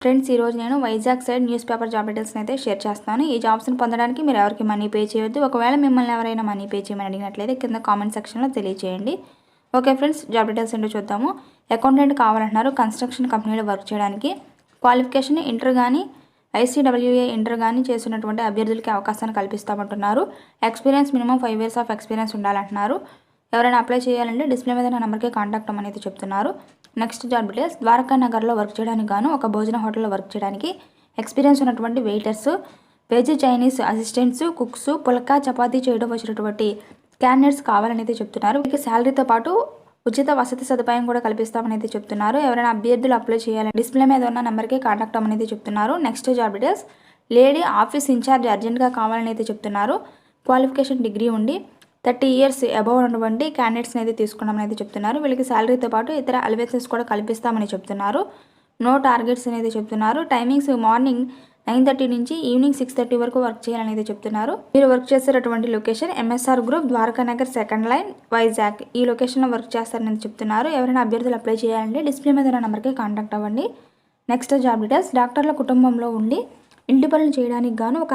Friends, ఈరోజు నేను Vizag side news paper job డీటెయిల్స్ని అయితే షేర్ చేస్తాను. ఈ జాబ్స్ని పొందడానికి మీరు ఎవరికి మనీ పే చేయొద్దు. ఒకవేళ మిమ్మల్ని ఎవరైనా మనీ పే చేయమని అడిగినట్లయితే కింద కామెంట్ సెక్షన్లో తెలియజేయండి. ఓకే ఫ్రెండ్స్, జాబ్ డీటెయిల్స్ ఏంటో చూద్దాము. అకౌంటెంట్ కావాలంటున్నారు కన్స్ట్రక్షన్ కంపెనీలో వర్క్ చేయడానికి. క్వాలిఫికేషన్ ఇంటర్ కానీ ICWA ఇంటర్ కానీ చేసినటువంటి అభ్యర్థులకి అవకాశాన్ని కల్పిస్తామంటున్నారు. Experience minimum 5 years of experience ఉండాలంటున్నారు. ఎవరైనా అప్లై చేయాలంటే డిస్ప్లే మీద నా నెంబర్కి కాంటాక్ట్ అనేది చెప్తున్నారు. నెక్స్ట్ జాబ్ డీటెయిల్స్, ద్వారకా నగర్లో వర్క్ చేయడానికి గాను ఒక భోజన హోటల్లో వర్క్ చేయడానికి ఎక్స్పీరియన్స్ ఉన్నటువంటి waiters, veg Chinese assistants, cooks, phulka chapati చేయడం వచ్చినటువంటి క్యాండిడేట్స్ కావాలని అయితే చెప్తున్నారు. వీరికి శాలరీతో పాటు ఉచిత వసతి సదుపాయం కూడా కల్పిస్తామని అయితే చెప్తున్నారు. ఎవరైనా అభ్యర్థులు అప్లై చేయాలని డిస్ప్లే మీద ఉన్న నెంబర్కి కాంటాక్ట్ అవ్వమని అయితే చెప్తున్నారు. Next job details, lady office incharge అర్జెంట్గా కావాలని అయితే చెప్తున్నారు. క్వాలిఫికేషన్ డిగ్రీ ఉండి 30 years అబవ్ ఉన్నటువంటి క్యాండిడేట్స్ని అయితే తీసుకున్నామని అయితే చెప్తున్నారు. వీళ్ళకి శాలరీతో పాటు ఇతర అలవెన్సెస్ కూడా కల్పిస్తామని చెప్తున్నారు. నో టార్గెట్స్ అనేది చెప్తున్నారు. టైమింగ్స్ మార్నింగ్ 9:30 నుంచి ఈవినింగ్ 6:30 వరకు వర్క్ చేయాలని అయితే చెప్తున్నారు. మీరు వర్క్ చేసేటటువంటి లొకేషన్ MSR గ్రూప్, ద్వారకా నగర్, 2nd line, వైజాగ్. ఈ లొకేషన్లో వర్క్ చేస్తారని చెప్తున్నారు. ఎవరైనా అభ్యర్థులు అప్లై చేయాలంటే డిస్ప్లే మీద ఉన్న నెంబర్కి కాంటాక్ట్ అవ్వండి. నెక్స్ట్ జాబ్ డీటెయిల్స్, డాక్టర్ల కుటుంబంలో ఉండి ఇంటి పనులు చేయడానికి గాను ఒక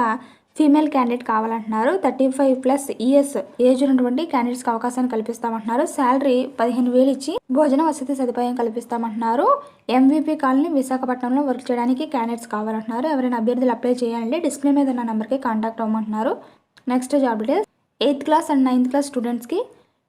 ఫీమేల్ క్యాండిడేట్ కావాలంటున్నారు. 35+ years ఏజ్ ఉన్నటువంటి క్యాండిడేట్స్కి అవకాశాన్ని కల్పిస్తామంటున్నారు. శాలరీ 15,000 ఇచ్చి భోజన వసతి సదుపాయం కల్పిస్తామంటున్నారు. MVP కాలనీ, విశాఖపట్నంలో వర్క్ చేయడానికి క్యాండిడేట్స్ కావాలంటున్నారు. ఎవరైనా అభ్యర్థులు అప్లై చేయాలంటే డిస్ప్లే మీద ఉన్న నెంబర్కి కాంటాక్ట్ అవ్వమంటున్నారు. Next job details, 8th class and 9th class స్టూడెంట్స్కి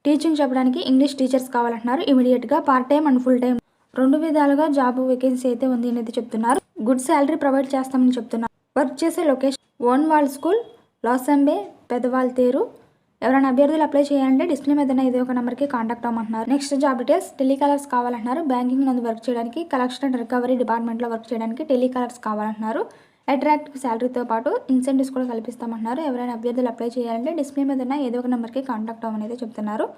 టీచింగ్ చెప్పడానికి ఇంగ్లీష్ టీచర్స్ కావాలంటున్నారు. ఇమీడియట్గా part time and full time 2 విధాలుగా జాబ్ వేకెన్సీ అయితే ఉంది అనేది చెప్తున్నారు. గుడ్ శాలరీ ప్రొవైడ్ చేస్తామని చెప్తున్నారు. వర్క్ చేసే లొకేషన్ ఓన్వాల్ స్కూల్, లాసంబే, పెదవాల్తేరు. ఎవరైనా అభ్యర్థులు అప్లై చేయాలంటే డిస్ప్లే మీద ఇది ఒక నెంబర్కి కాంటాక్ట్ అవ్వమంటున్నారు. నెక్స్ట్ జాబ్ డీటెయిల్స్, టెలికాలర్స్ కావాలంటున్నారు. బ్యాంకింగ్ నందు వర్క్ చేయడానికి, కలెక్షన్ అండ్ రికవరీ డిపార్ట్మెంట్లో వర్క్ చేయడానికి టెలికాలర్స్ కావాలంటున్నారు. అట్రాక్టివ్ శాలరీతో పాటు ఇన్సెంటివ్స్ కూడా కల్పిస్తామంటున్నారు. ఎవరైనా అభ్యర్థులు అప్లై చేయాలంటే డిస్ప్లే మీద ఏదో ఒక నెంబర్కి కాంటాక్ట్ అవ్వమని చెప్తున్నారు.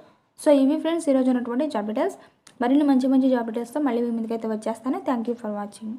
సో ఇవి ఫ్రెండ్స్ ఈరోజు ఉన్నటువంటి జాబ్ డీటెయిల్స్. మరిన్ని మంచి జాబ్ డీటెయిల్స్తో మళ్ళీ మీ ముందుకైతే వచ్చేస్తాను. Thank you for watching.